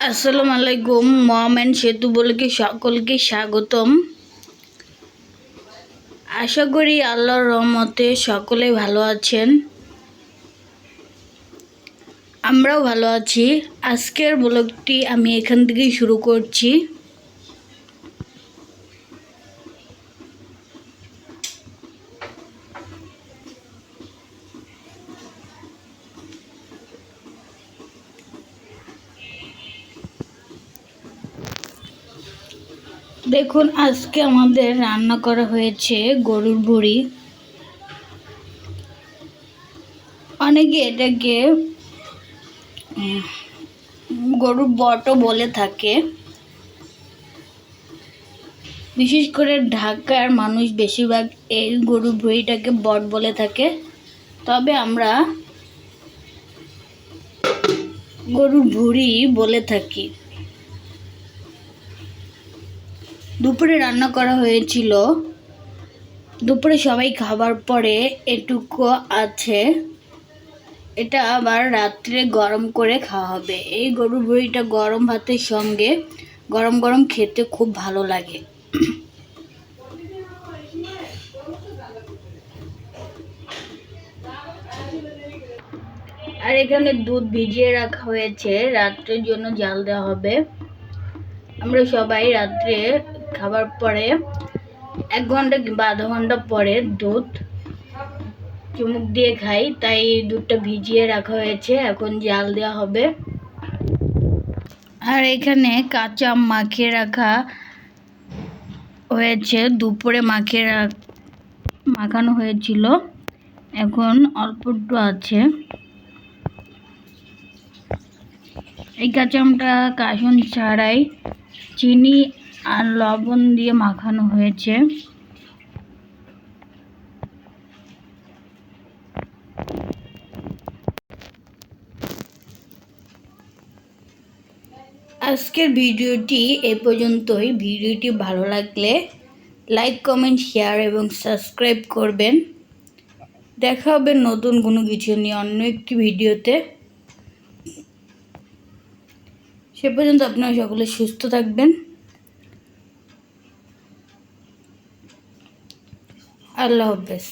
আসসালামু আলাইকুম। মম অ্যান্ড সেতু বলকে সকলকে স্বাগতম। আশা করি আল্লাহর রহমতে সকলে ভালো আছেন, আমরাও ভালো আছি। আজকের ব্লগটি আমি এখান থেকেই শুরু করছি। দেখুন, আজকে আমাদের রান্না করা হয়েছে গরুর ভুঁড়ি। অনেকে এটাকে গরুর বটও বলে থাকে। বিশেষ করে ঢাকার মানুষ বেশিরভাগ এই গরুর ভুঁড়িটাকে বট বলে থাকে, তবে আমরা গরুর ভুঁড়ি বলে থাকি। দুপুরে রান্না করা হয়েছিল, দুপুরে সবাই খাবার পরে এটুকু আছে, এটা আবার রাত্রে গরম করে খাওয়া হবে। এই গরুর ভুঁড়িটা গরম ভাতের সঙ্গে গরম গরম খেতে খুব ভালো লাগে। আর এখানে দুধ ভিজিয়ে রাখা হয়েছে, রাত্রের জন্য জাল দেওয়া হবে। আমরা সবাই রাত্রে খাবার পরে 1 ঘন্টা কিংবা আধা ঘন্টা পরে দুধ চুমুক দিয়ে খাই, তাই দুধটা ভিজিয়ে রাখা হয়েছে, এখন জাল দেওয়া হবে। আর এখানে কাঁচা আম মাখিয়ে রাখা হয়েছে, দুপুরে মাখানো হয়েছিল, এখন অল্প একটু আছে। এই কাঁচা আমটা কাসুন ছাড়াই চিনি আর লবণ দিয়ে মাখানো হয়েছে। আজকের ভিডিওটি এ পর্যন্তই। ভিডিওটি ভালো লাগলে লাইক, কমেন্ট, শেয়ার এবং সাবস্ক্রাইব করবেন। দেখা হবে নতুন কোনো কিছু নিয়ে অন্য একটি ভিডিওতে। সে পর্যন্ত আপনারা সকলে সুস্থ থাকবেন। আল্লাহ হাফেজ।